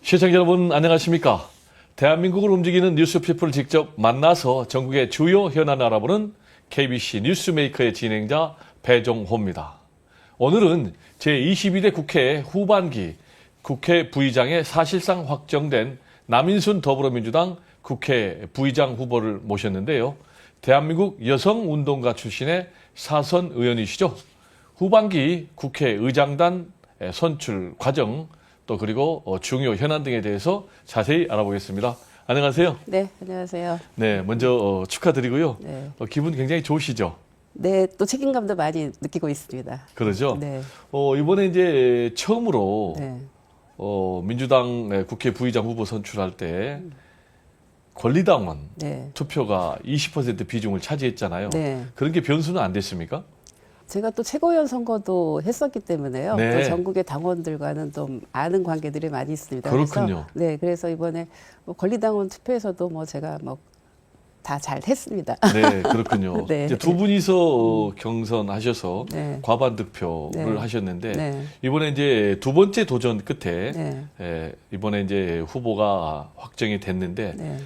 시청자 여러분 안녕하십니까? 대한민국을 움직이는 뉴스피플을 직접 만나서 전국의 주요 현안을 알아보는 KBC 뉴스메이커의 진행자 배종호입니다. 오늘은 제22대 국회 후반기 국회 부의장에 사실상 확정된 남인순 더불어민주당 국회 부의장 후보를 모셨는데요. 대한민국 여성운동가 출신의 사선 의원이시죠. 후반기 국회의장단 선출 과정 또 그리고 중요 현안 등에 대해서 자세히 알아보겠습니다. 안녕하세요. 네, 안녕하세요. 네, 먼저 축하드리고요. 네. 기분 굉장히 좋으시죠? 네, 또 책임감도 많이 느끼고 있습니다. 그러죠? 네. 이번에 이제 처음으로 네. 민주당 국회 부의장 후보 선출할 때 권리당원 네. 투표가 20% 비중을 차지했잖아요. 네. 그런 게 변수는 안 됐습니까? 제가 또 최고위원 선거도 했었기 때문에요. 네. 또 전국의 당원들과는 좀 아는 관계들이 많이 있습니다. 그렇군요. 그래서, 네, 그래서 이번에 권리당원 투표에서도 제가 다 잘 했습니다. 네, 그렇군요. 네. 이제 두 분이서 경선하셔서 네. 과반 득표를 네. 하셨는데 네. 이번에 이제 두 번째 도전 끝에 네. 이번에 이제 후보가 확정이 됐는데 네.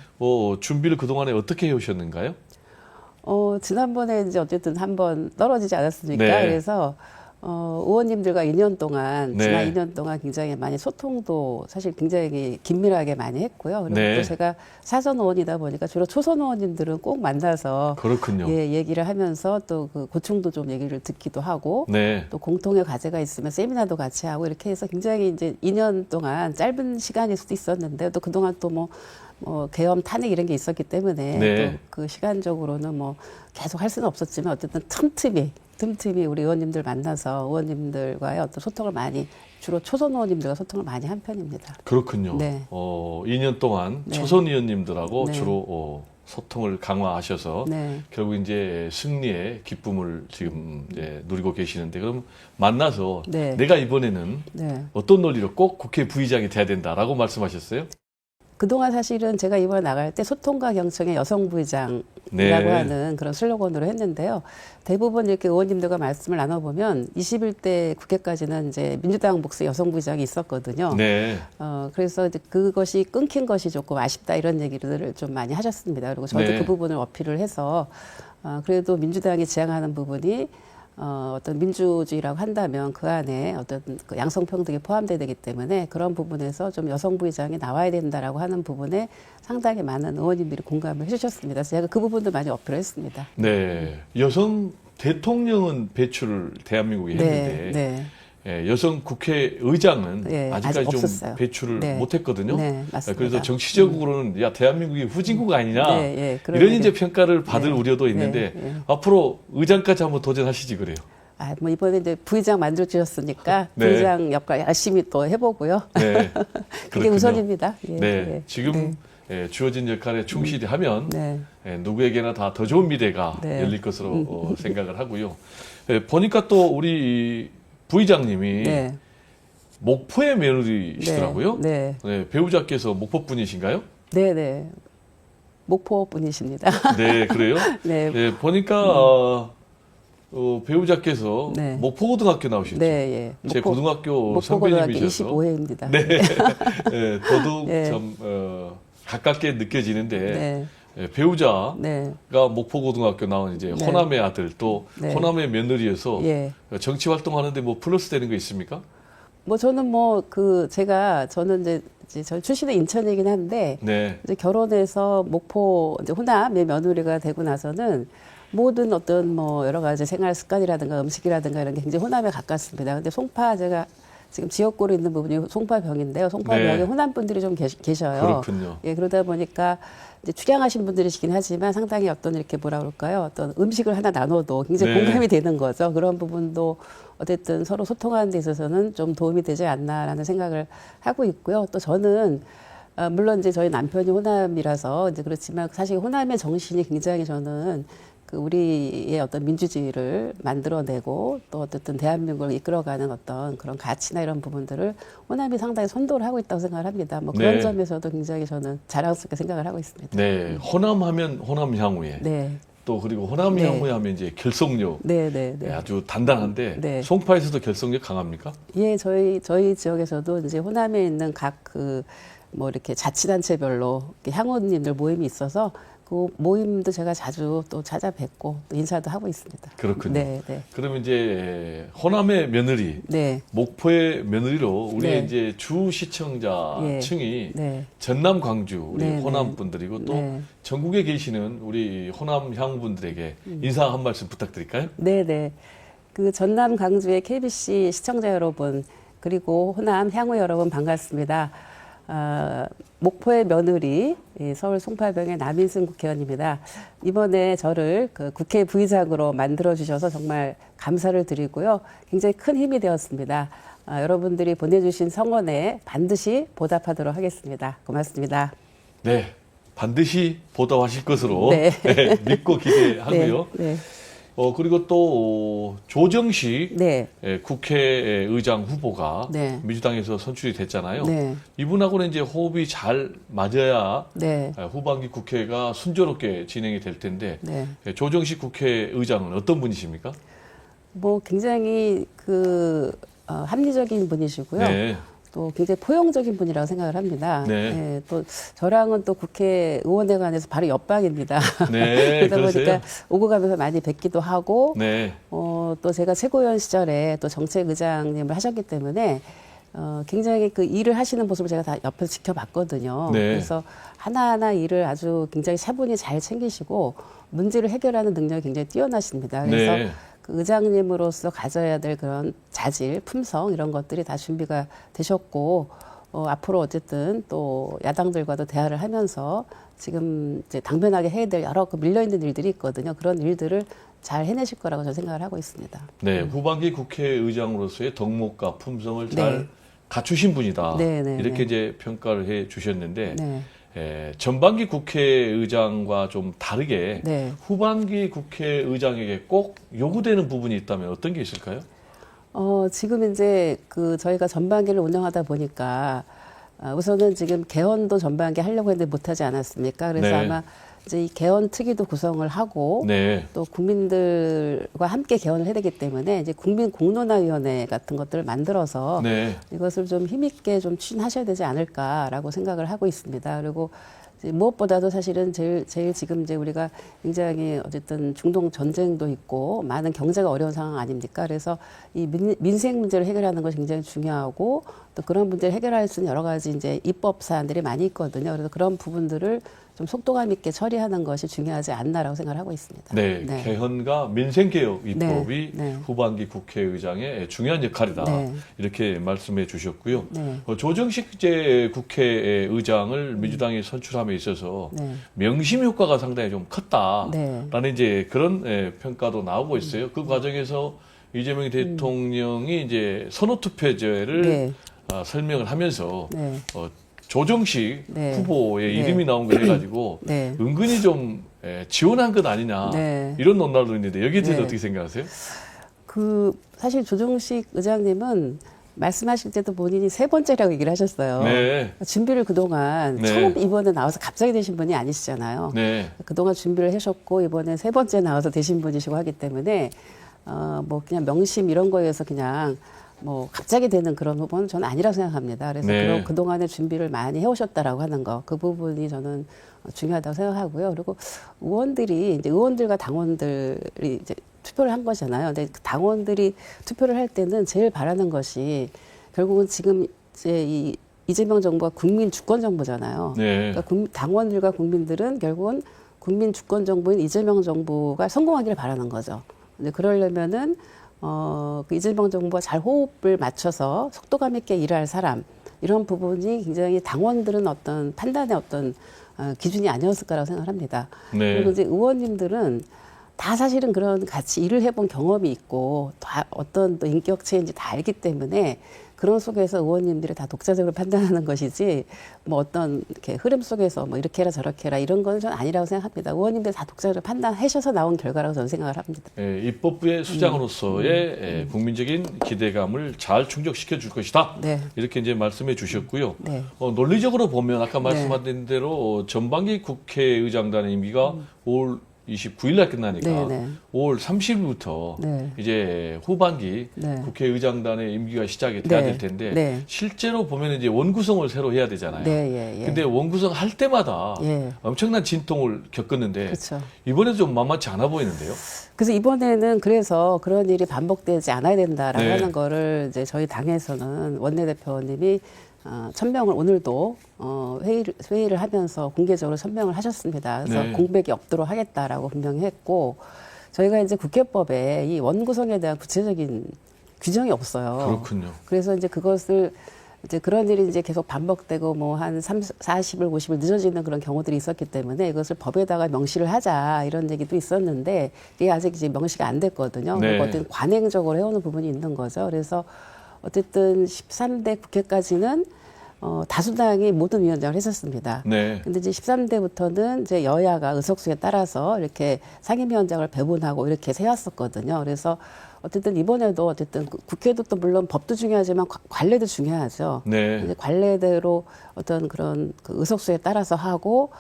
준비를 그동안에 어떻게 해오셨는가요? 지난번에 이제 어쨌든 한번 떨어지지 않았습니까? 네. 그래서 의원님들과 2년 동안, 네. 지난 2년 동안 굉장히 많이 소통도 사실 굉장히 긴밀하게 많이 했고요. 그리고 네. 또 제가 사선 의원이다 보니까 주로 초선 의원님들은 꼭 만나서 그렇군요. 얘기를 하면서 또 그 고충도 좀 얘기를 듣기도 하고 네. 또 공통의 과제가 있으면 세미나도 같이 하고 이렇게 해서 굉장히 이제 2년 동안 짧은 시간일 수도 있었는데 또 그동안 또 계엄 탄핵 이런 게 있었기 때문에 네. 또 그 시간적으로는 계속 할 수는 없었지만 어쨌든 틈틈이 우리 의원님들 만나서 의원님들과의 어떤 소통을 많이 주로 초선 의원님들과 소통을 많이 한 편입니다. 그렇군요. 네. 2년 동안 네. 초선 의원님들하고 네. 주로 소통을 강화하셔서 네. 결국 이제 승리의 기쁨을 지금 이제 누리고 계시는데 그럼 만나서 네. 내가 이번에는 네. 어떤 논리로 꼭 국회 부의장이 돼야 된다라고 말씀하셨어요? 그동안 사실은 제가 이번에 나갈 때 소통과 경청의 여성 부의장이라고 네. 하는 그런 슬로건으로 했는데요. 대부분 이렇게 의원님들과 말씀을 나눠보면 21대 국회까지는 이제 민주당 몫의 여성 부의장이 있었거든요. 네. 그래서 이제 그것이 끊긴 것이 조금 아쉽다 이런 얘기들을 좀 많이 하셨습니다. 그리고 저도 네. 그 부분을 어필을 해서 그래도 민주당이 지향하는 부분이 어떤 민주주의라고 한다면 그 안에 어떤 그 양성평등이 포함돼야 되기 때문에 그런 부분에서 좀 여성 부의장이 나와야 된다라고 하는 부분에 상당히 많은 의원님들이 공감을 해주셨습니다. 그래서 제가 그 부분도 많이 어필을 했습니다. 네. 여성 대통령은 배출을 대한민국에 했는데 네. 여성 국회의장은 네, 아직까지 아직 좀 없었어요. 배출을 네. 못했거든요. 네, 맞습니다. 그래서 정치적으로는 야 대한민국이 후진국 아니냐 그런 이런 얘기. 이제 평가를 받을 네. 우려도 있는데 네. 앞으로 의장까지 한번 도전하시지 그래요. 이번에 이제 부의장 만들어 주셨으니까 네. 부의장 역할 열심히 또 해보고요. 네, 그게 그렇군요. 우선입니다. 예, 네, 예. 지금 주어진 역할에 충실히 하면 네. 누구에게나 다 더 좋은 미래가 네. 열릴 것으로 생각을 하고요. 보니까 또 우리 부의장님이 네. 목포의 며느리시더라고요. 네. 네, 배우자께서 목포 분이신가요? 네. 목포 분이십니다. 네, 그래요? 네. 네, 보니까 배우자께서 네. 목포고등학교 나오셨죠? 네, 예. 제 고등학교 목포고등학교 선배님이셔서 25회입니다. 네, 네, 더더욱 네. 참 가깝게 느껴지는데 네. 배우자가 네. 목포고등학교 나온 이제 네. 호남의 아들 또 네. 호남의 며느리여서 예. 정치 활동하는데 플러스 되는 거 있습니까? 저는 저는 이제 저 출신은 인천이긴 한데 네, 이제 결혼해서 목포 이제 호남의 며느리가 되고 나서는 모든 어떤 여러 가지 생활 습관이라든가 음식이라든가 이런 게 굉장히 호남에 가깝습니다. 근데 제가 지금 지역구로 있는 부분이 송파병인데요. 송파병에 네. 호남 분들이 좀 계셔요. 그렇군요. 예, 그러다 보니까 이제 출양하신 분들이시긴 하지만 상당히 어떤 이렇게 어떤 음식을 하나 나눠도 굉장히 네. 공감이 되는 거죠. 그런 부분도 어쨌든 서로 소통하는 데 있어서는 좀 도움이 되지 않나라는 생각을 하고 있고요. 또 저는 물론 이제 저희 남편이 호남이라서 이제 그렇지만 사실 호남의 정신이 굉장히 저는 우리의 어떤 민주주의를 만들어내고 또 어쨌든 대한민국을 이끌어가는 어떤 그런 가치나 이런 부분들을 호남이 상당히 선도를 하고 있다고 생각을 합니다. 그런 네. 점에서도 굉장히 저는 자랑스럽게 생각을 하고 있습니다. 네, 호남하면 호남 향후에 네. 또 그리고 호남 네. 향후에 하면 이제 결속력 네, 네, 예, 네. 아주 단단한데 네. 송파에서도 결속력 강합니까? 예, 저희 지역에서도 이제 호남에 있는 각 뭐 이렇게 자치단체별로 이렇게 향후님들 모임이 있어서 그 모임도 제가 자주 또 찾아뵙고 또 인사도 하고 있습니다. 그렇군요. 네, 네. 그러면 이제 호남의 며느리, 네. 목포의 며느리로 우리 네. 이제 주 시청자층이 네. 전남 광주 우리 네, 호남 네. 분들이고 또 네. 전국에 계시는 우리 호남 향분들에게 인사 한 말씀 부탁드릴까요? 네, 네. 그 전남 광주의 KBC 시청자 여러분 그리고 호남 향후 여러분 반갑습니다. 목포의 며느리 서울 송파병의 남인승 국회의원입니다. 이번에 저를 그 국회 부의장으로 만들어 주셔서 정말 감사를 드리고요. 굉장히 큰 힘이 되었습니다. 여러분들이 보내주신 성원에 반드시 보답하도록 하겠습니다. 고맙습니다. 네, 반드시 보답하실 것으로 네. 네, 믿고 기대하고요. 네, 그리고 또 조정식 네, 국회의장 후보가 네. 민주당에서 선출이 됐잖아요. 네, 이분하고는 이제 호흡이 잘 맞아야 네, 후반기 국회가 순조롭게 진행이 될 텐데 네. 조정식 국회의장은 어떤 분이십니까? 뭐 굉장히 합리적인 분이시고요. 네, 또 굉장히 포용적인 분이라고 생각을 합니다. 네. 예, 또 저랑은 또 국회의원회관에서 바로 옆방입니다. 네, 그러다 그러세요? 보니까 오고 가면서 많이 뵙기도 하고, 네, 또 제가 최고위원 시절에 또 정책의장님을 하셨기 때문에 굉장히 그 일을 하시는 모습을 제가 다 옆에서 지켜봤거든요. 네. 그래서 하나하나 일을 아주 굉장히 차분히 잘 챙기시고 문제를 해결하는 능력이 굉장히 뛰어나십니다. 그래서 네. 그 의장님으로서 가져야 될 그런 자질, 품성 이런 것들이 다 준비가 되셨고 앞으로 어쨌든 또 야당들과도 대화를 하면서 지금 이제 당면하게 해야 될 여러 그 밀려 있는 일들이 있거든요. 그런 일들을 잘 해내실 거라고 저는 생각을 하고 있습니다. 네, 후반기 국회의장으로서의 덕목과 품성을 잘 네. 갖추신 분이다. 네, 네, 이렇게 네. 이제 평가를 해 주셨는데 네, 전반기 국회의장과 좀 다르게 네. 후반기 국회의장에게 꼭 요구되는 부분이 있다면 어떤 게 있을까요? 지금 이제 저희가 전반기를 운영하다 보니까 우선은 지금 개헌도 전반기 하려고 했는데 못하지 않았습니까? 그래서 네. 아마 이제 이 개헌 특위도 구성을 하고 네, 또 국민들과 함께 개헌을 해야 되기 때문에 이제 국민공론화위원회 같은 것들을 만들어서 네, 이것을 좀 힘있게 좀 추진하셔야 되지 않을까라고 생각을 하고 있습니다. 그리고 이제 무엇보다도 사실은 제일 지금 이제 우리가 굉장히 어쨌든 중동 전쟁도 있고 많은 경제가 어려운 상황 아닙니까? 그래서 이 민생 문제를 해결하는 것이 굉장히 중요하고 또 그런 문제를 해결할 수 있는 여러 가지 이제 입법 사안들이 많이 있거든요. 그래서 그런 부분들을 좀 속도감 있게 처리하는 것이 중요하지 않나라고 생각을 하고 있습니다. 네, 네. 개헌과 민생개혁 입법이 네. 후반기 국회의장의 중요한 역할이다. 네. 이렇게 말씀해 주셨고요. 네. 조정식 이제 국회의장을 민주당이 선출함에 있어서 네. 명심 효과가 상당히 좀 컸다라는 네. 이제 그런 평가도 나오고 있어요. 그 과정에서 이재명 대통령이 이제 선호투표제를 네. 설명을 하면서 네. 조정식 네. 후보의 네. 이름이 나온 걸 해가지고 네. 은근히 좀 지원한 것 아니냐 네. 이런 논란도 있는데 여기에 대해서 네. 어떻게 생각하세요? 사실 조정식 의장님은 말씀하실 때도 본인이 세 번째라고 얘기를 하셨어요. 네, 준비를 그동안 네. 처음 이번에 나와서 갑자기 되신 분이 아니시잖아요. 네, 그동안 준비를 하셨고 이번에 세 번째 나와서 되신 분이시고 하기 때문에 뭐 그냥 명심 이런 거에서 그냥 뭐 갑자기 되는 그런 후보는 저는 아니라고 생각합니다. 그래서 네. 그동안의 준비를 많이 해오셨다라고 하는 거, 그 부분이 저는 중요하다고 생각하고요. 그리고 의원들과 당원들이 이제 투표를 한 거잖아요. 근데 그 당원들이 투표를 할 때는 제일 바라는 것이 결국은 지금 이제 이재명 정부가 국민 주권 정부잖아요. 네, 그러니까 당원들과 국민들은 결국은 국민 주권 정부인 이재명 정부가 성공하기를 바라는 거죠. 근데 그러려면은 그 이재명 정부가 잘 호흡을 맞춰서 속도감 있게 일할 사람 이런 부분이 굉장히 당원들은 어떤 판단의 어떤 기준이 아니었을까라고 생각합니다. 네. 그리고 이제 의원님들은 다 사실은 그런 같이 일을 해본 경험이 있고 다 어떤 또 인격체인지 다 알기 때문에 그런 속에서 의원님들이 다 독자적으로 판단하는 것이지 뭐 어떤 이렇게 흐름 속에서 뭐 이렇게 해라 저렇게 해라 이런 건 전 아니라고 생각합니다. 의원님들이 다 독자적으로 판단하셔서 나온 결과라고 저는 생각을 합니다. 입법부의 수장으로서의 국민적인 기대감을 잘 충족시켜 줄 것이다. 네. 이렇게 이제 말씀해 주셨고요. 네. 논리적으로 보면 아까 말씀하신 대로 전반기 국회의장단의 임기가 올 29일 날 끝나니까 네, 네. 5월 30일부터 네. 이제 후반기 네. 국회의장단의 임기가 시작이 돼야 네. 될 텐데 네. 실제로 보면 이제 원구성을 새로 해야 되잖아요. 네, 예, 예. 근데 원구성 할 때마다 예. 엄청난 진통을 겪었는데 그렇죠. 이번에도 좀 만만치 않아 보이는데요. 그래서 이번에는 그래서 그런 일이 반복되지 않아야 된다라고 네. 하는 거를 이제 저희 당에서는 원내대표님이 1000명을 오늘도 회의를 하면서 공개적으로 천명을 하셨습니다. 그래서 네. 공백이 없도록 하겠다라고 분명히 했고 저희가 이제 국회법에 이 원구성에 대한 구체적인 규정이 없어요. 그렇군요. 그래서 이제 그것을 이제 그런 일이 이제 계속 반복되고 뭐 한 40일, 50일 늦어지는 그런 경우들이 있었기 때문에 이것을 법에다가 명시를 하자 이런 얘기도 있었는데 이게 아직 이제 명시가 안 됐거든요. 네. 어떤 관행적으로 해오는 부분이 있는 거죠. 그래서 어쨌든 13대 국회까지는 다수당이 모든 위원장을 했었습니다. 네. 근데 이제 13대부터는 이제 여야가 의석수에 따라서 이렇게 상임위원장을 배분하고 이렇게 세웠었거든요. 그래서 어쨌든 이번에도 어쨌든 국회도 또 물론 법도 중요하지만 관례도 중요하죠. 네. 이제 관례대로 어떤 그런 그 의석수에 따라서 하고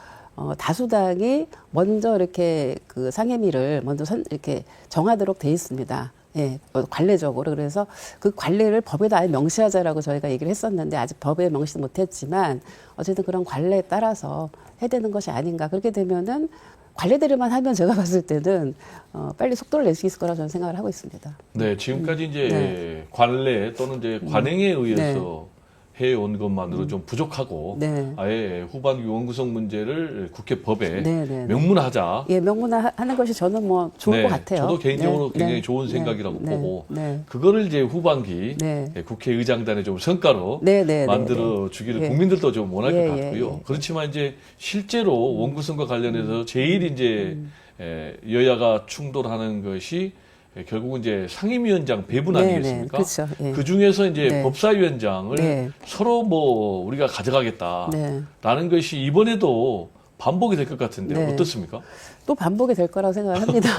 다수당이 먼저 이렇게 그 상임위를 먼저 이렇게 정하도록 돼 있습니다. 예, 관례적으로. 그래서 그 관례를 법에다 아예 명시하자라고 저희가 얘기를 했었는데 아직 법에 명시 못했지만 어쨌든 그런 관례에 따라서 해야 되는 것이 아닌가. 그렇게 되면은 관례대로만 하면 제가 봤을 때는 빨리 속도를 낼 수 있을 거라고 저는 생각을 하고 있습니다. 네, 지금까지 이제 네. 관례 또는 이제 관행에 의해서 해온 것만으로 좀 부족하고 네. 아예 후반기 원구성 문제를 국회법에 네, 네, 네. 명문화하자. 예, 명문화하는 것이 저는 뭐 좋을 네, 것 같아요. 저도 개인적으로 네, 굉장히 네, 좋은 네, 생각이라고 네, 보고 네. 그거를 이제 후반기 네. 국회의장단의 좀 성과로 네, 네, 네, 만들어 주기를 예. 국민들도 좀 원할 예, 것 예, 같고요. 예. 그렇지만 이제 실제로 원구성과 관련해서 제일 이제 여야가 충돌하는 것이 결국은 이제 상임위원장 배분 네, 아니겠습니까? 네, 그렇죠. 예. 그 중에서 이제 네. 법사위원장을 네. 서로 뭐 우리가 가져가겠다라는 네. 것이 이번에도 반복이 될 것 같은데 네. 어떻습니까? 또 반복이 될 거라고 생각을 합니다.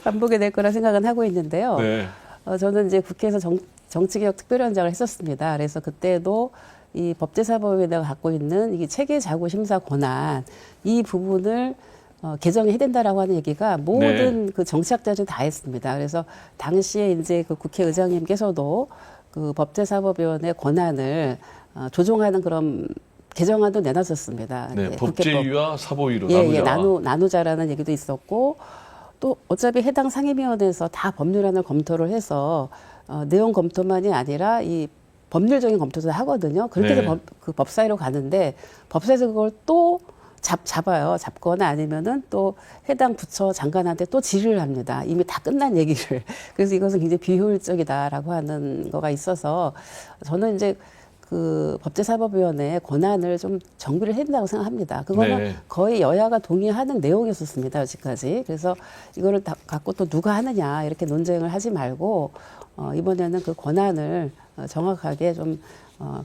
반복이 될 거라 생각은 하고 있는데요. 네. 저는 이제 국회에서 정치개혁 특별위원장을 했었습니다. 그래서 그때도 이 법제사법에 내가 갖고 있는 이 체계 자구 심사 권한 이 부분을 개정해야 된다라고 하는 얘기가 모든 그 정치학자들이 다 했습니다. 그래서 당시에 이제 그 국회의장님께서도 그 법제사법위원회 권한을 조정하는 그런 개정안도 내놨었습니다. 네, 이제 법제위와 사법위로 예, 나누자. 나누자라는 얘기도 있었고 또 어차피 해당 상임위원회에서 다 법률안을 검토를 해서 내용 검토만이 아니라 이 법률적인 검토도 하거든요. 그렇게 네. 해서 그 법사위로 가는데 법사위에서 그걸 또 잡아요. 잡거나 아니면은 또 해당 부처 장관한테 또 질의를 합니다. 이미 다 끝난 얘기를. 그래서 이것은 굉장히 비효율적이다라고 하는 거가 있어서 저는 이제 그 법제사법위원회의 권한을 좀 정비를 해야 된다고 생각합니다. 그거는 네. 거의 여야가 동의하는 내용이었었습니다. 여지까지. 그래서 이거를 다 갖고 또 누가 하느냐 이렇게 논쟁을 하지 말고 이번에는 그 권한을 정확하게 좀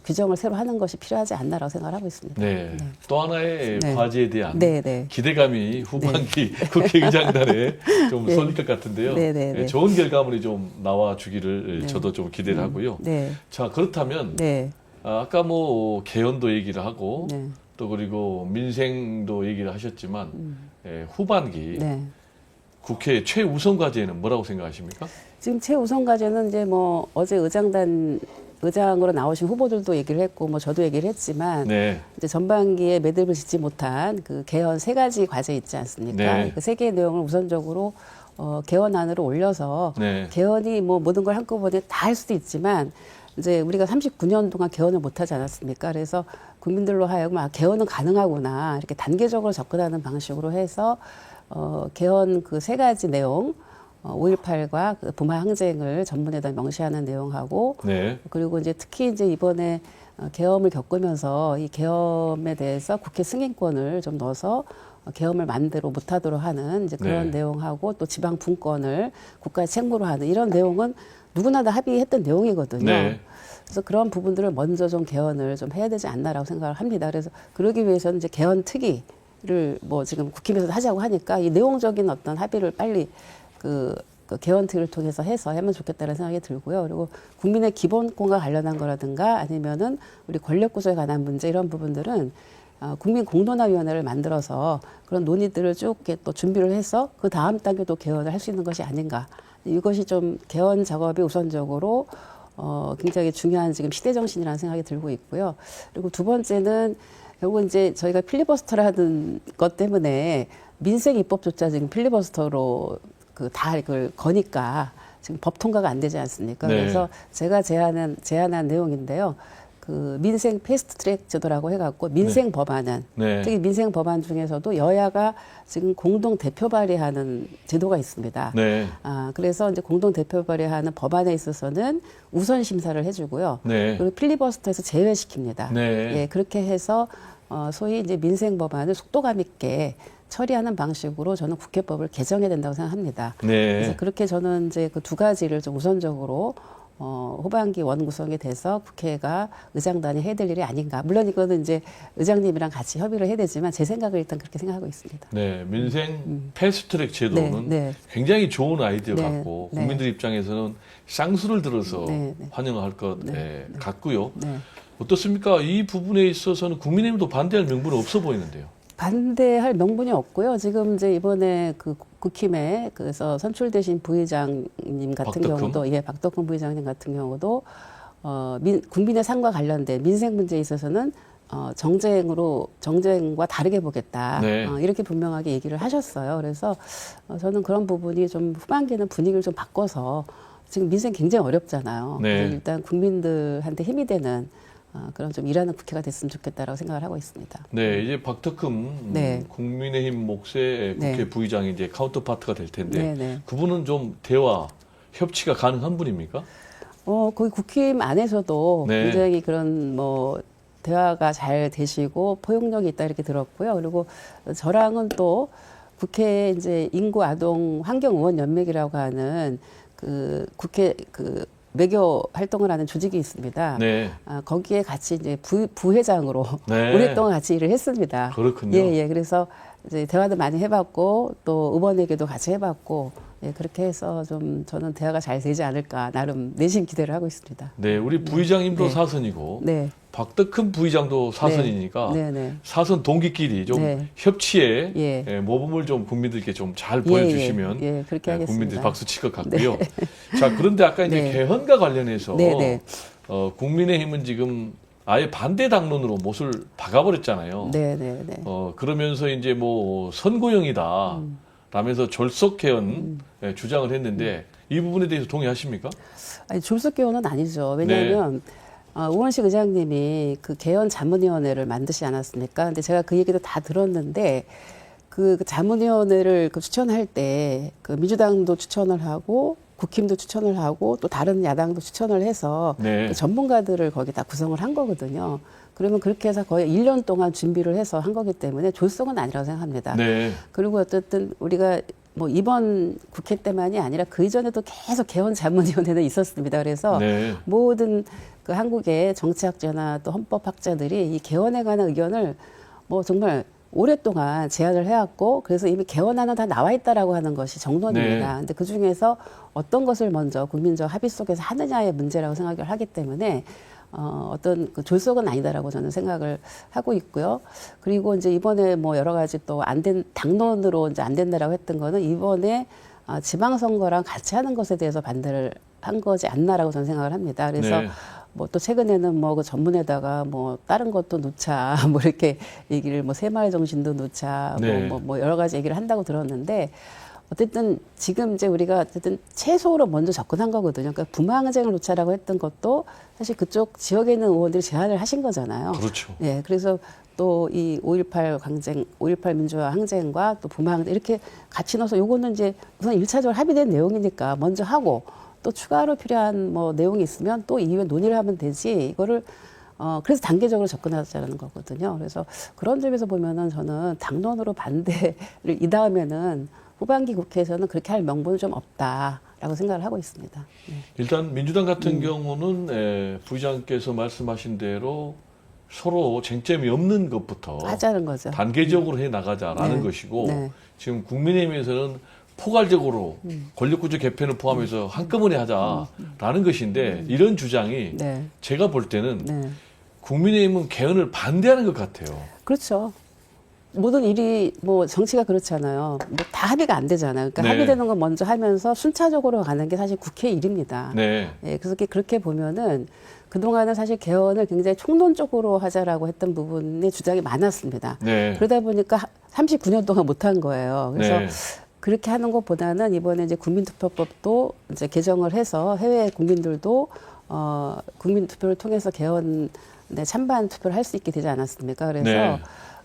규정을 새로 하는 것이 필요하지 않나라고 생각을 하고 있습니다. 네. 또 하나의 네. 과제에 대한 네, 네. 기대감이 후반기 국회의장단에 좀 네. 쏠릴 것 같은데요. 네, 네, 네. 좋은 결과물이 좀 나와 주기를 네. 저도 좀 기대를 하고요. 네. 자, 그렇다면 네. 아까 뭐 개헌도 얘기를 하고 네. 또 그리고 민생도 얘기를 하셨지만 후반기 네. 국회 최우선 과제는 뭐라고 생각하십니까? 지금 최우선 과제는 이제 뭐 어제 의장으로 나오신 후보들도 얘기를 했고 뭐 저도 얘기를 했지만 네. 이제 전반기에 매듭을 짓지 못한 그 개헌 3가지 과제 있지 않습니까? 네. 그 3개의 내용을 우선적으로 개헌안으로 올려서 네. 개헌이 뭐 모든 걸 한꺼번에 다 할 수도 있지만 이제 우리가 39년 동안 개헌을 못 하지 않았습니까? 그래서 국민들로 하여금 개헌은 가능하구나 이렇게 단계적으로 접근하는 방식으로 해서 개헌 그 3가지 내용 5.18과 그 부마 항쟁을 전문에다 명시하는 내용하고 네. 그리고 이제 특히 이제 이번에 계엄을 겪으면서 이 계엄에 대해서 국회 승인권을 좀 넣어서 계엄을 만대로 못하도록 하는 이제 그런 네. 내용하고 또 지방 분권을 국가의 책무로 하는 이런 내용은 누구나 다 합의했던 내용이거든요. 네. 그래서 그런 부분들을 먼저 좀 개헌을 좀 해야 되지 않나라고 생각을 합니다. 그래서 그러기 위해서는 이제 개헌 특위를 뭐 지금 국힘에서 하자고 하니까 이 내용적인 어떤 합의를 빨리 그 개헌 특위를 통해서 해서 하면 좋겠다는 생각이 들고요. 그리고 국민의 기본권과 관련한 거라든가 아니면은 우리 권력 구조에 관한 문제 이런 부분들은 국민공론화위원회를 만들어서 그런 논의들을 쭉 이렇게 또 준비를 해서 그 다음 단계도 개헌을 할 수 있는 것이 아닌가. 이것이 좀 개헌 작업이 우선적으로 굉장히 중요한 지금 시대 정신이라는 생각이 들고 있고요. 그리고 두 번째는 결국 이제 저희가 필리버스터라는 것 때문에 민생 입법조차 지금 필리버스터로 다 이걸 거니까 지금 법 통과가 안 되지 않습니까? 네. 그래서 제가 제안한 내용인데요. 그 민생 패스트트랙 제도라고 해갖고 민생 법안은 네. 특히 민생 법안 중에서도 여야가 지금 공동 대표 발의하는 제도가 있습니다. 네. 그래서 이제 공동 대표 발의하는 법안에 있어서는 우선 심사를 해주고요. 네. 그리고 필리버스터에서 제외시킵니다. 네. 예, 그렇게 해서 소위 이제 민생 법안을 속도감 있게 처리하는 방식으로 저는 국회법을 개정해야 된다고 생각합니다. 네. 그래서 그렇게 저는 이제 그 두 가지를 좀 우선적으로 후반기 원구성이 돼서 국회가 의장단이 해야 될 일이 아닌가. 물론 이거는 이제 의장님이랑 같이 협의를 해야 되지만 제 생각을 일단 그렇게 생각하고 있습니다. 네, 민생 패스트트랙 제도는 네. 굉장히 좋은 아이디어 네, 같고 네. 국민들 입장에서는 쌍수를 들어서 네, 환영할 것 같고요. 네. 어떻습니까? 이 부분에 있어서는 국민의힘도 반대할 명분은 없어 보이는데요. 반대할 명분이 없고요. 지금 이제 이번에 그 국힘에 그래서 선출되신 부의장님 같은 박덕흠? 경우도 박덕흠 부의장님 같은 경우도 국민의 삶과 관련된 민생 문제에 있어서는 정쟁과 다르게 보겠다. 네. 이렇게 분명하게 얘기를 하셨어요. 그래서 저는 그런 부분이 좀 후반기는 분위기를 좀 바꿔서 지금 민생 굉장히 어렵잖아요. 네. 그래서 일단 국민들한테 힘이 되는 그런 좀 일하는 국회가 됐으면 좋겠다라고 생각을 하고 있습니다. 네, 이제 박덕흠 네. 국민의힘 몫의 국회 네. 부의장이 이제 카운터파트가 될 텐데 네. 그분은 좀 대화, 협치가 가능한 분입니까? 거기 국힘 안에서도 네. 굉장히 그런 대화가 잘 되시고 포용력이 있다 이렇게 들었고요. 그리고 저랑은 또 국회 이제 인구 아동 환경 의원 연맹이라고 하는 그 국회 외교 활동을 하는 조직이 있습니다. 네. 거기에 같이 이제 부회장으로 네. 오랫동안 같이 일을 했습니다. 그렇군요. 예. 그래서 이제 대화도 많이 해봤고 또 의원에게도 같이 해봤고 그렇게 해서 좀 저는 대화가 잘 되지 않을까 나름 내심 기대를 하고 있습니다. 네, 우리 부의장님도 네. 사선이고 네. 박덕흠 부의장도 사선이니까 네. 사선 동기끼리 좀 네. 협치에 모범을 좀 국민들께 좀 잘 보여주시면 그렇게 하겠습니다. 국민들이 박수 칠 것 같고요. 자, 그런데 아까 이제 네. 개헌과 관련해서 네. 국민의힘은 지금 아예 반대 당론으로 못을 박아버렸잖아요. 네. 그러면서 이제 뭐 선고용이다 라면서 졸속 개헌 주장을 했는데 이 부분에 대해서 동의하십니까? 아니, 졸속 개헌은 아니죠. 왜냐하면 우원식 의장님이 그 개헌 자문위원회를 만드시지 않았습니까? 근데 제가 그 얘기도 다 들었는데 그 자문위원회를 추천할 때 그 민주당도 추천을 하고 국힘도 추천을 하고 또 다른 야당도 추천을 해서 그 전문가들을 거기 다 구성을 한 거거든요. 그러면 그렇게 해서 거의 1년 동안 준비를 해서 한 거기 때문에 졸속은 아니라고 생각합니다. 네. 그리고 어쨌든 우리가 뭐 이번 국회 때만이 아니라 그 이전에도 계속 개헌 자문위원회는 있었습니다. 그래서 모든 그 한국의 정치학자나 또 헌법학자들이 이 개헌에 관한 의견을 뭐 정말 오랫동안 제안을 해왔고 그래서 이미 개헌안은 다 나와 있다라고 하는 것이 정론입니다. 근데 그 중에서 어떤 것을 먼저 국민적 합의 속에서 하느냐의 문제라고 생각을 하기 때문에 어떤 그 졸속은 아니다라고 저는 생각을 하고 있고요. 그리고 이제 이번에 뭐 여러 가지 또 당론으로 이제 안 된다라고 했던 거는 이번에 지방선거랑 같이 하는 것에 대해서 반대를 한 거지 않나라고 저는 생각을 합니다. 그래서 뭐 또 최근에는 뭐 그 전문에다가 뭐 다른 것도 놓자 뭐 이렇게 얘기를 뭐 새마을 정신도 놓자 뭐 여러 가지 얘기를 한다고 들었는데 어쨌든 지금 이제 우리가 어쨌든 최소로 먼저 접근한 거거든요. 그러니까 부마항쟁을 놓자라고 했던 것도 사실 그쪽 지역에 있는 의원들이 제안을 하신 거잖아요. 그렇죠. 네, 그래서 또 이 5.18 민주화 항쟁과 또 부마항쟁 이렇게 같이 넣어서 요거는 이제 우선 1차적으로 합의된 내용이니까 먼저 하고 또 추가로 필요한 뭐 내용이 있으면 또 이후에 논의를 하면 되지 이거를 그래서 단계적으로 접근하자는 거거든요. 그래서 그런 점에서 보면은 저는 당론으로 반대를 이 다음에는 후반기 국회에서는 그렇게 할 명분은 좀 없다라고 생각을 하고 있습니다. 일단 민주당 같은 경우는 부의장께서 말씀하신 대로 서로 쟁점이 없는 것부터 하자는 거죠. 단계적으로 해 나가자라는 것이고 지금 국민의힘에서는 포괄적으로 권력구조 개편을 포함해서 한꺼번에 하자라는 것인데 이런 주장이 제가 볼 때는 국민의힘은 개헌을 반대하는 것 같아요. 그렇죠. 모든 일이 뭐 정치가 그렇잖아요. 뭐 다 합의가 안 되잖아요. 그러니까 네. 합의되는 거 먼저 하면서 순차적으로 가는 게 사실 국회 일입니다. 네. 예, 그래서 그렇게 보면은 그동안은 사실 개헌을 굉장히 총론적으로 하자라고 했던 부분에 주장이 많았습니다. 네. 그러다 보니까 39년 동안 못한 거예요. 그래서 네. 그렇게 하는 것보다는 이번에 이제 국민투표법도 이제 개정을 해서 해외 국민들도 국민투표를 통해서 개헌에 찬반 투표를 할 수 있게 되지 않았습니까? 그래서 네.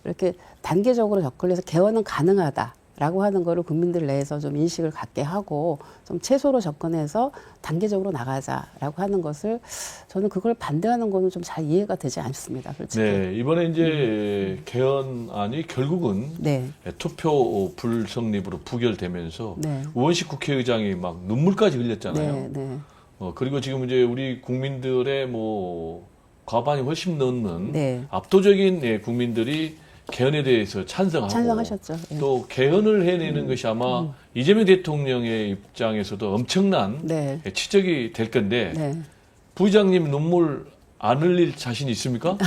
이렇게 단계적으로 접근해서 개헌은 가능하다라고 하는 거를 국민들 내에서 좀 인식을 갖게 하고 좀 채소로 접근해서 단계적으로 나가자라고 하는 것을 저는 그걸 반대하는 거는 좀 잘 이해가 되지 않습니다. 솔직히. 네. 이번에 이제 개헌안이 결국은 네. 투표 불성립으로 부결되면서 네. 우원식 국회의장이 막 눈물까지 흘렸잖아요. 네. 네. 그리고 지금 이제 우리 국민들의 뭐 과반이 훨씬 넘는 네. 압도적인 국민들이 개헌에 대해서 찬성하고 찬성하셨죠. 예. 또 개헌을 해내는 것이 아마 이재명 대통령의 입장에서도 엄청난 네. 치적이 될 건데 네. 부의장님 눈물 안 흘릴 자신 있습니까?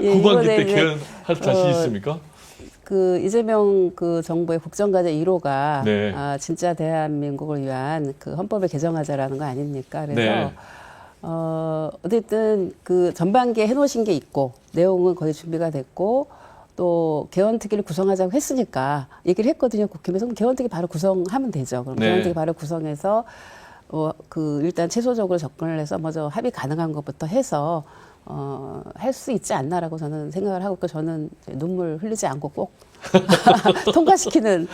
예, 후반기 때 이번에 이제, 개헌할 자신 있습니까? 그 이재명 그 정부의 국정과제 1호가 네. 진짜 대한민국을 위한 그 헌법을 개정하자라는 거 아닙니까? 그래서 네. 어쨌든 그 전반기에 해놓으신 게 있고 내용은 거의 준비가 됐고 또 개헌특위를 구성하자고 했으니까 얘기를 했거든요. 국회에서. 그럼 개헌특위 바로 구성하면 되죠. 그럼 네. 개헌특위 바로 구성해서 그 일단 최소적으로 접근을 해서 먼저 합의 가능한 것부터 해서 할 수 있지 않나라고 저는 생각을 하고 있고 저는 이제 눈물 흘리지 않고 꼭 통과시키는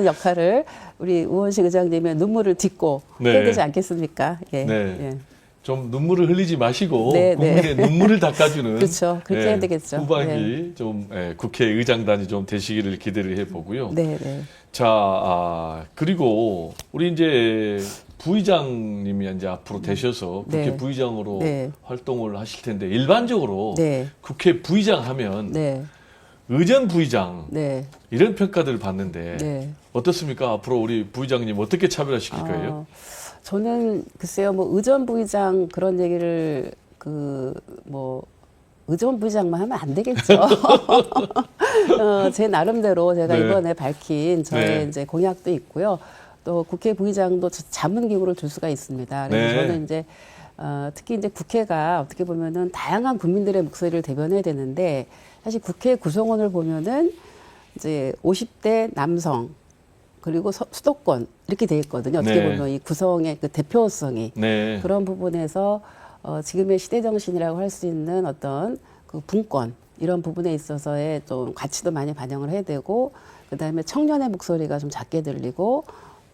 역할을 우리 우원식 의장님의 눈물을 딛고 네. 해야 되지 않겠습니까? 예. 네. 예. 좀 눈물을 흘리지 마시고 네, 국민의 네. 눈물을 닦아주는 그렇죠. 그렇게 해야 되겠죠. 후반기 좀 국회의장단이 좀 되시기를 기대를 해보고요. 네, 네. 자, 그리고 우리 이제 부의장님이 이제 앞으로 되셔서 국회 네. 부의장으로 네. 활동을 하실 텐데 일반적으로 네. 국회 부의장 하면 네. 의전 부의장 네. 이런 평가들을 받는데 네. 어떻습니까? 앞으로 우리 부의장님 어떻게 차별화시킬 거예요? 저는 글쎄요, 뭐 의전 부의장 그런 얘기를 의전 부의장만 하면 안 되겠죠. 제 나름대로 제가 네. 이번에 밝힌 저의 네. 이제 공약도 있고요. 또 국회 부의장도 자문기구를 둘 수가 있습니다. 그래서 네. 저는 이제 특히 이제 국회가 어떻게 보면은 다양한 국민들의 목소리를 대변해야 되는데 사실 국회 구성원을 보면은 이제 50대 남성 그리고 수도권 이렇게 돼 있거든요. 어떻게 네. 보면 이 구성의 그 대표성이 네. 그런 부분에서 지금의 시대 정신이라고 할 수 있는 어떤 그 분권 이런 부분에 있어서의 좀 가치도 많이 반영을 해야 되고 그다음에 청년의 목소리가 좀 작게 들리고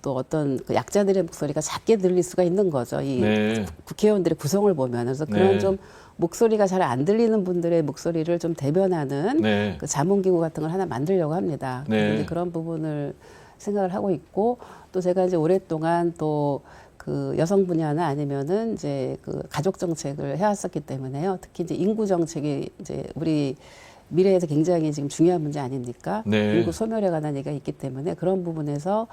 또 어떤 그 약자들의 목소리가 작게 들릴 수가 있는 거죠. 이 네. 국회의원들의 구성을 보면 그래서 그런 네. 좀 목소리가 잘 안 들리는 분들의 목소리를 좀 대변하는 네. 그 자문기구 같은 걸 하나 만들려고 합니다. 네. 그래서 이제 그런 부분을 생각을 하고 있고 또 제가 이제 오랫동안 또 그 여성 분야나 아니면은 이제 그 가족 정책을 해왔었기 때문에요. 특히 이제 인구 정책이 이제 우리 미래에서 굉장히 지금 중요한 문제 아닙니까? 네. 인구 소멸에 관한 얘기가 있기 때문에 그런 부분에서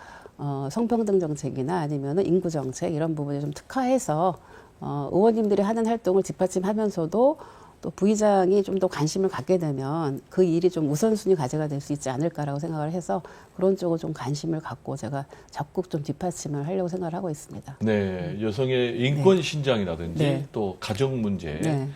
성평등 정책이나 아니면은 인구 정책 이런 부분에 좀 특화해서 의원님들이 하는 활동을 뒷받침하면서도 또 부의장이 좀 더 관심을 갖게 되면 그 일이 좀 우선순위 과제가 될 수 있지 않을까라고 생각을 해서 그런 쪽을 좀 관심을 갖고 제가 적극 좀 뒷받침을 하려고 생각을 하고 있습니다. 네. 여성의 인권 신장이라든지 네. 또 가정 문제 네.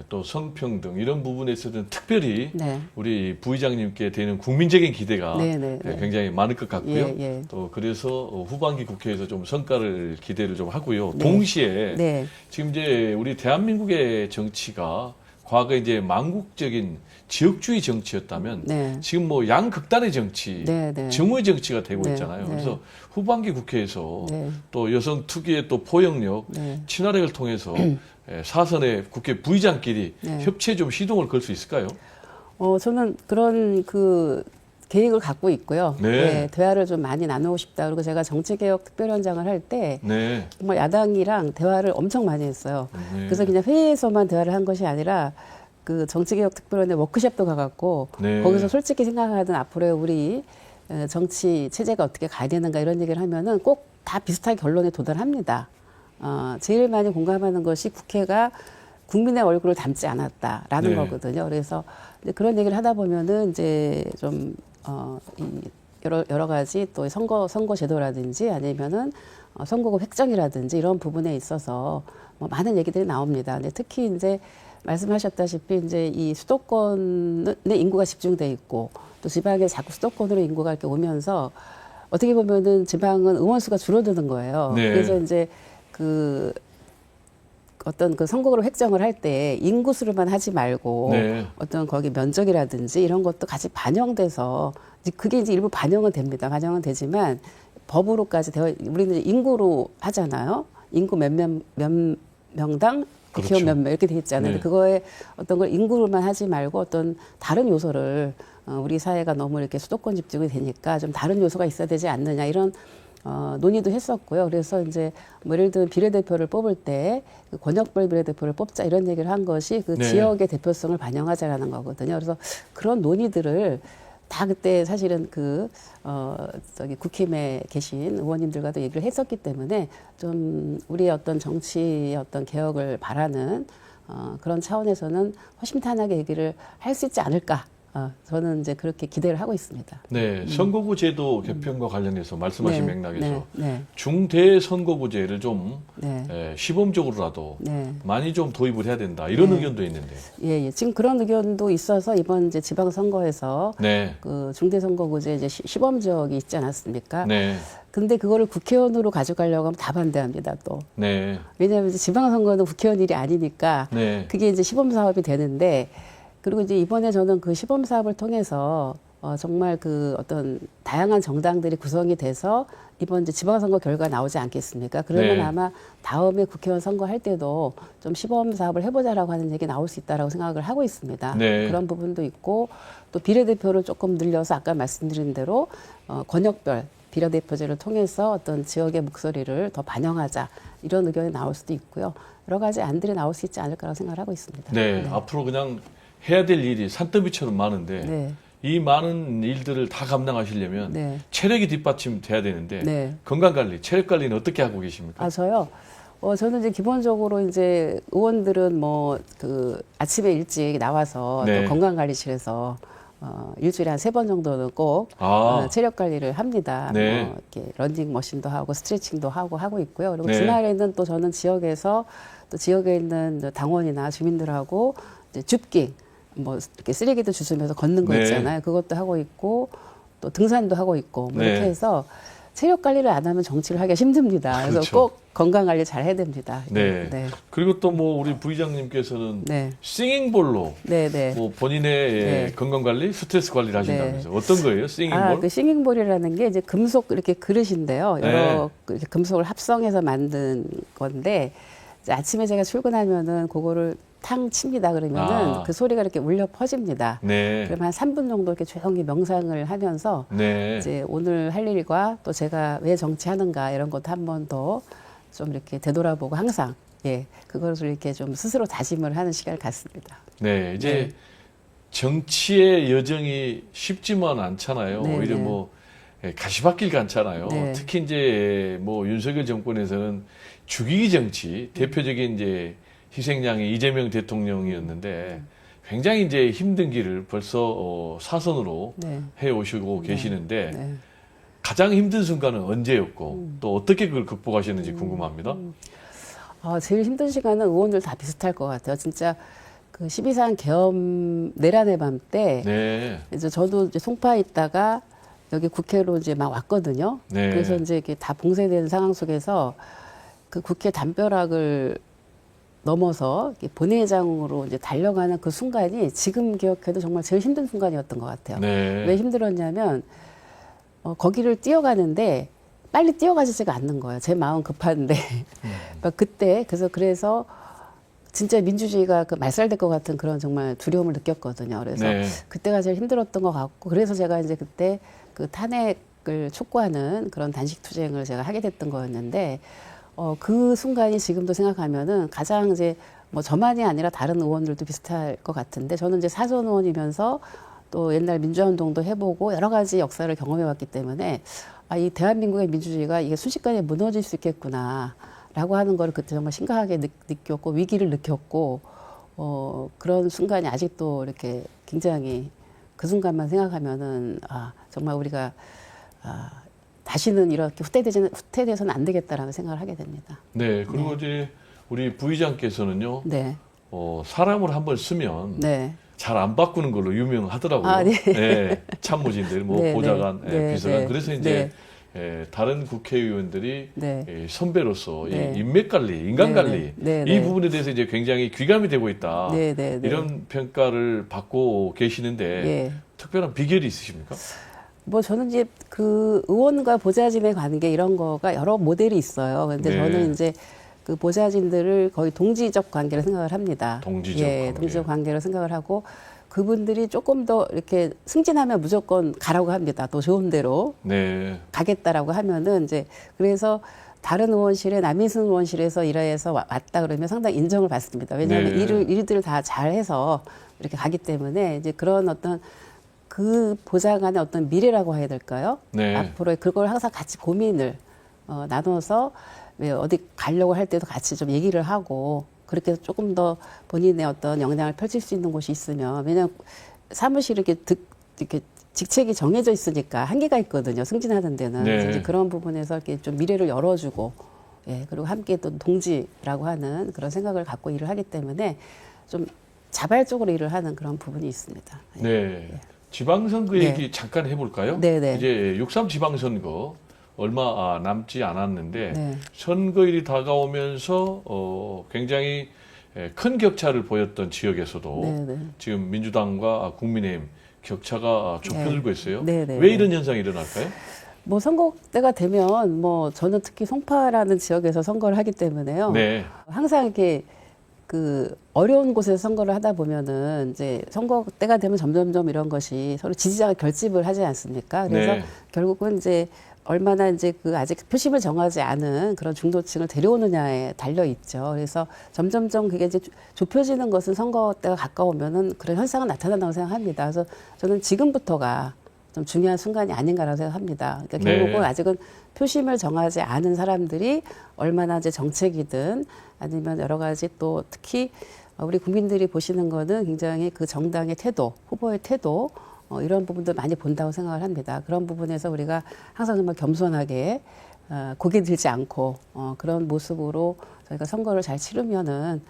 또 성평등 이런 부분에서는 특별히 네. 우리 부의장님께 되는 국민적인 기대가 네, 네, 네. 굉장히 많을 것 같고요. 예, 예. 또 그래서 후반기 국회에서 좀 성과를 기대를 좀 하고요. 네. 동시에 네. 지금 이제 우리 대한민국의 정치가 과거 이제 망국적인 지역주의 정치였다면 네. 지금 뭐 양극단의 정치, 네, 네. 정오의 정치가 되고 네, 있잖아요. 네. 그래서 후반기 국회에서 네. 또 여성 특유의 또 포용력, 네. 친화력을 통해서 사선의 국회 부의장끼리 네. 협치에 좀 시동을 걸 수 있을까요? 저는 그런 그 계획을 갖고 있고요. 네. 네, 대화를 좀 많이 나누고 싶다. 그리고 제가 정치개혁 특별위원장을 할 때 네. 정말 야당이랑 대화를 엄청 많이 했어요. 네. 그래서 그냥 회의에서만 대화를 한 것이 아니라 그 정치개혁 특별위원회 워크숍도 가갖고 네. 거기서 솔직히 생각하던 앞으로의 우리 정치 체제가 어떻게 가야 되는가 이런 얘기를 하면은 꼭 다 비슷한 결론에 도달합니다. 제일 많이 공감하는 것이 국회가 국민의 얼굴을 담지 않았다라는 네. 거거든요. 그래서 이제 그런 얘기를 하다 보면은 이제 좀 이 여러 가지 또 선거 제도라든지 아니면은 선거구 획정이라든지 이런 부분에 있어서 뭐 많은 얘기들이 나옵니다. 근데 특히 이제 말씀하셨다시피 이제 이 수도권의 인구가 집중돼 있고 또 지방에 자꾸 수도권으로 인구가 이렇게 오면서 어떻게 보면은 지방은 의원 수가 줄어드는 거예요. 네. 그래서 이제 그 어떤 그 선거구를 획정을 할 때 인구수로만 하지 말고 네. 어떤 거기 면적이라든지 이런 것도 같이 반영돼서 그게 이제 일부 반영은 됩니다. 반영은 되지만 법으로까지 우리는 이제 인구로 하잖아요. 인구 몇 명당 국회의원 그렇죠. 몇 명 이렇게 돼 있잖아요. 네. 그거에 어떤 걸 인구로만 하지 말고 어떤 다른 요소를 우리 사회가 너무 이렇게 수도권 집중이 되니까 좀 다른 요소가 있어야 되지 않느냐 이런 논의도 했었고요. 그래서 이제 뭐 예를 들면 비례대표를 뽑을 때 그 권역별 비례대표를 뽑자 이런 얘기를 한 것이 그 네. 지역의 대표성을 반영하자라는 거거든요. 그래서 그런 논의들을 다 그때 사실은 저기 국힘에 계신 의원님들과도 얘기를 했었기 때문에 좀 우리의 어떤 정치의 어떤 개혁을 바라는 그런 차원에서는 허심탄회하게 얘기를 할 수 있지 않을까. 저는 이제 그렇게 기대를 하고 있습니다. 네, 선거구 제도 개편과 관련해서 말씀하신 네, 맥락에서 네, 중대 선거구제를 좀 네, 시범적으로라도 네. 많이 좀 도입을 해야 된다 이런 네. 의견도 있는데. 예, 지금 그런 의견도 있어서 이번 이제 지방선거에서 네, 그 중대선거구제 이제 시범적이 있지 않았습니까? 네, 근데 그거를 국회의원으로 가져가려고 하면 다 반대합니다, 또. 네, 왜냐하면 이제 지방선거는 국회의원 일이 아니니까 네, 그게 이제 시범사업이 되는데 그리고 이제 이번에 저는 그 시범사업을 통해서 정말 그 어떤 다양한 정당들이 구성이 돼서 이번 이제 지방선거 결과 나오지 않겠습니까? 그러면 네. 아마 다음에 국회의원 선거할 때도 좀 시범사업을 해보자라고 하는 얘기 나올 수 있다라고 생각을 하고 있습니다. 네. 그런 부분도 있고 또 비례대표를 조금 늘려서 아까 말씀드린 대로 권역별 비례대표제를 통해서 어떤 지역의 목소리를 더 반영하자 이런 의견이 나올 수도 있고요. 여러 가지 안들이 나올 수 있지 않을까라고 생각을 하고 있습니다. 네, 앞으로 그냥 해야 될 일이 산더미처럼 많은데 네. 이 많은 일들을 다 감당하시려면 네. 체력이 뒷받침돼야 되는데 네. 건강 관리, 체력 관리는 어떻게 하고 계십니까? 저요. 저는 이제 기본적으로 이제 의원들은 뭐 그 아침에 일찍 나와서 네. 또 건강관리실에서 일주일에 한 3번 정도는 꼭 체력 관리를 합니다. 네. 뭐 이렇게 런닝머신도 하고 스트레칭도 하고 있고요. 그리고 네. 주말에는 또 저는 지역에서 또 지역에 있는 당원이나 주민들하고 이제 줍깅 뭐 이렇게 쓰레기도 주스면서 걷는 거 네. 있잖아요. 그것도 하고 있고 또 등산도 하고 있고 뭐 네. 이렇게 해서 체력 관리를 안 하면 정치를 하기가 힘듭니다. 그래서 그렇죠. 꼭 건강 관리 잘 해야 됩니다. 네. 네. 그리고 또 뭐 우리 부의장님께서는 네. 싱잉볼로 네, 네. 뭐 본인의 네. 건강 관리, 스트레스 관리를 하신다면서요. 어떤 거예요? 싱잉볼? 그 싱잉볼이라는 게 이제 금속 이렇게 그릇인데요. 여러 이렇게 금속을 합성해서 만든 건데 이제 아침에 제가 출근하면은 그거를 탕 칩니다. 그러면은 그 소리가 이렇게 울려 퍼집니다. 네. 그러면 한 3분 정도 이렇게 조용히 명상을 하면서 네. 이제 오늘 할 일과 또 제가 왜 정치하는가 이런 것도 한 번 더 좀 이렇게 되돌아보고 항상 그것을 이렇게 좀 스스로 다짐을 하는 시간을 갖습니다. 네. 이제 네. 정치의 여정이 쉽지만 않잖아요. 네, 오히려 네. 뭐 가시밭길 같잖아요. 네. 특히 이제 뭐 윤석열 정권에서는 죽이기 정치 대표적인 이제 희생양이 이재명 대통령이었는데 굉장히 이제 힘든 길을 벌써 사선으로 네. 해 오시고 계시는데 네. 가장 힘든 순간은 언제였고 또 어떻게 그걸 극복하셨는지 궁금합니다. 제일 힘든 시간은 의원들 다 비슷할 것 같아요. 진짜 그 12.3 계엄 내란의 밤 때 네. 이제 저도 이제 송파에 있다가 여기 국회로 이제 막 왔거든요. 네. 그래서 이제 이렇게 다 봉쇄된 상황 속에서 그 국회 담벼락을 넘어서 이렇게 본회의장으로 이제 달려가는 그 순간이 지금 기억해도 정말 제일 힘든 순간이었던 것 같아요. 네. 왜 힘들었냐면 거기를 뛰어가는데 빨리 뛰어가지지가 않는 거예요. 제 마음 급한데 그때 그래서 진짜 민주주의가 그 말살될 것 같은 그런 정말 두려움을 느꼈거든요. 그래서 네. 그때가 제일 힘들었던 것 같고 그래서 제가 이제 그때 그 탄핵을 촉구하는 그런 단식 투쟁을 제가 하게 됐던 거였는데 그 순간이 지금도 생각하면은 가장 이제 뭐 저만이 아니라 다른 의원들도 비슷할 것 같은데 저는 이제 사전 의원이면서 또 옛날 민주화운동도 해보고 여러 가지 역사를 경험해왔기 때문에 이 대한민국의 민주주의가 이게 순식간에 무너질 수 있겠구나라고 하는 거를 그때 정말 심각하게 느꼈고 위기를 느꼈고 그런 순간이 아직도 이렇게 굉장히 그 순간만 생각하면은 정말 우리가 다시는 이렇게 후퇴돼서는 안 되겠다라는 생각을 하게 됩니다. 네, 그리고 이제 우리 부의장께서는요, 네. 사람을 한번 쓰면 네. 잘 안 바꾸는 걸로 유명하더라고요. 네. 네, 참모진들, 네, 보좌관, 네, 비서관. 네, 그래서 이제 다른 국회의원들이 네. 선배로서 네. 이 인맥 관리, 인간 관리 네, 이 네. 부분에 대해서 이제 굉장히 귀감이 되고 있다. 네, 네, 네. 이런 평가를 받고 계시는데 예. 특별한 비결이 있으십니까? 저는 이제 그 의원과 보좌진의 관계 이런 거가 여러 모델이 있어요. 근데 네. 저는 이제 그 보좌진들을 거의 동지적 관계로 생각을 합니다. 동지적 관계. 동지적 관계로 생각을 하고 그분들이 조금 더 이렇게 승진하면 무조건 가라고 합니다. 또 좋은 데로 네. 가겠다라고 하면은 이제 그래서 다른 의원실에 남인순 의원실에서 일해서 왔다 그러면 상당히 인정을 받습니다. 왜냐하면 네. 일들을 다 잘해서 이렇게 가기 때문에 이제 그런 어떤 그 보좌관의 어떤 미래라고 해야 될까요? 네. 앞으로 그걸 항상 같이 고민을 나눠서 왜 어디 가려고 할 때도 같이 좀 얘기를 하고 그렇게 조금 더 본인의 어떤 역량을 펼칠 수 있는 곳이 있으면 왜냐하면 사무실이 이렇게 직책이 정해져 있으니까 한계가 있거든요. 승진하는 데는. 네. 그래서 이제 그런 부분에서 이렇게 좀 미래를 열어주고 그리고 함께 또 동지라고 하는 그런 생각을 갖고 일을 하기 때문에 좀 자발적으로 일을 하는 그런 부분이 있습니다. 네. 지방선거 네. 얘기 잠깐 해볼까요? 네, 네. 이제 6.3 지방선거 얼마 남지 않았는데 네. 선거일이 다가오면서 굉장히 큰 격차를 보였던 지역에서도 네, 네. 지금 민주당과 국민의힘 격차가 좁혀들고 있어요. 네, 네, 왜 네. 이런 현상이 일어날까요? 선거 때가 되면 저는 특히 송파라는 지역에서 선거를 하기 때문에요. 네. 항상 이렇게 그 어려운 곳에서 선거를 하다 보면은 이제 선거 때가 되면 점점점 이런 것이 서로 지지자가 결집을 하지 않습니까? 그래서 네. 결국은 이제 얼마나 이제 그 아직 표심을 정하지 않은 그런 중도층을 데려오느냐에 달려 있죠. 그래서 점점점 그게 이제 좁혀지는 것은 선거 때가 가까우면은 그런 현상은 나타난다고 생각합니다. 그래서 저는 지금부터가 좀 중요한 순간이 아닌가라고 생각합니다. 그러니까 네. 결국은 아직은 표심을 정하지 않은 사람들이 얼마나 이제 정책이든 아니면 여러 가지 또 특히 우리 국민들이 보시는 거는 굉장히 그 정당의 태도, 후보의 태도 이런 부분도 많이 본다고 생각을 합니다. 그런 부분에서 우리가 항상 정말 겸손하게 고개 들지 않고 그런 모습으로 저희가 선거를 잘 치르면은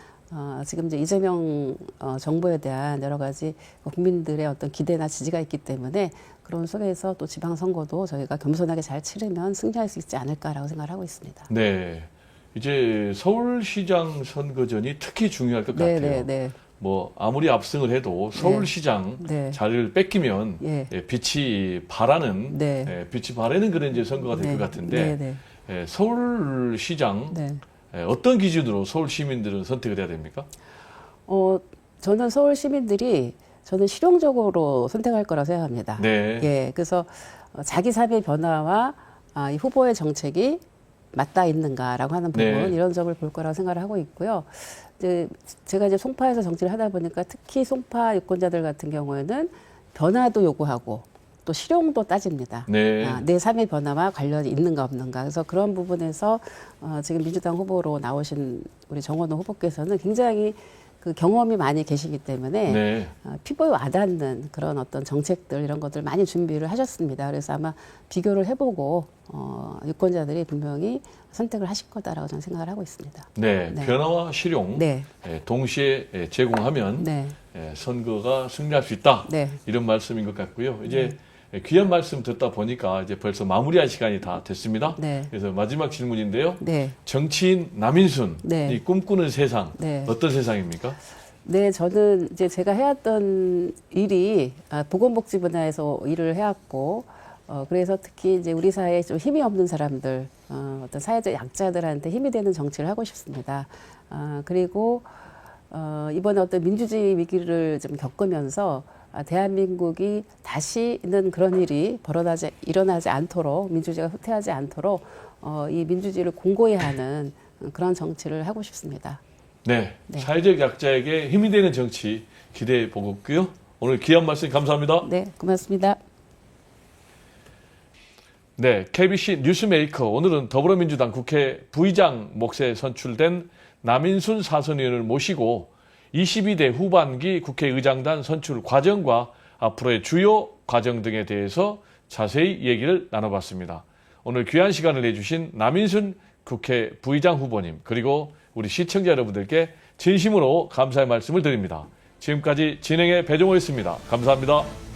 지금 이제 이재명 정부에 대한 여러 가지 국민들의 어떤 기대나 지지가 있기 때문에 그런 속에서 또 지방선거도 저희가 겸손하게 잘 치르면 승리할 수 있지 않을까라고 생각을 하고 있습니다. 네. 이제 서울시장 선거전이 특히 중요할 것 같아요. 네. 아무리 압승을 해도 서울시장 네. 자리를 뺏기면 예. 빛이 바라는 네. 빛이 바라는 그런 이제 선거가 될 것 같은데 서울시장 네. 어떤 기준으로 서울 시민들은 선택을 해야 됩니까? 저는 서울 시민들이 저는 실용적으로 선택할 거라고 생각합니다. 네. 그래서 자기 삶의 변화와 이 후보의 정책이 맞닿아 있는가라고 하는 부분 네. 이런 점을 볼 거라고 생각을 하고 있고요. 제가 이제 송파에서 정치를 하다 보니까 특히 송파 유권자들 같은 경우에는 변화도 요구하고 또 실용도 따집니다. 네. 내 삶의 변화와 관련이 있는가 없는가. 그래서 그런 부분에서 지금 민주당 후보로 나오신 우리 정원호 후보께서는 굉장히 그 경험이 많이 계시기 때문에 네. 피부에 와닿는 그런 어떤 정책들 이런 것들 많이 준비를 하셨습니다. 그래서 아마 비교를 해보고 유권자들이 분명히 선택을 하실 거다라고 저는 생각을 하고 있습니다. 네. 변화와 실용 네. 동시에 제공하면 네. 선거가 승리할 수 있다. 네. 이런 말씀인 것 같고요. 이제 귀한 말씀 듣다 보니까 이제 벌써 마무리할 시간이 다 됐습니다. 네. 그래서 마지막 질문인데요. 네. 정치인 남인순, 네. 이 꿈꾸는 세상, 네. 어떤 세상입니까? 네, 저는 이제 제가 해왔던 일이 보건복지 분야에서 일을 해왔고, 그래서 특히 이제 우리 사회에 좀 힘이 없는 사람들, 어떤 사회적 약자들한테 힘이 되는 정치를 하고 싶습니다. 그리고 이번에 어떤 민주주의 위기를 좀 겪으면서 대한민국이 다시는 그런 일이 일어나지 않도록 민주주의가 후퇴하지 않도록 이 민주주의를 공고히 하는 그런 정치를 하고 싶습니다. 네. 네. 사회적 약자에게 힘이 되는 정치 기대해 보고요. 오늘 귀한 말씀 감사합니다. 네, 고맙습니다. 네, KBC 뉴스메이커 오늘은 더불어민주당 국회 부의장 몫에 선출된 남인순 사선 의원을 모시고 22대 후반기 국회의장단 선출 과정과 앞으로의 주요 과정 등에 대해서 자세히 얘기를 나눠봤습니다. 오늘 귀한 시간을 내주신 남인순 국회 부의장 후보님 그리고 우리 시청자 여러분들께 진심으로 감사의 말씀을 드립니다. 지금까지 진행의 배종호였습니다. 감사합니다.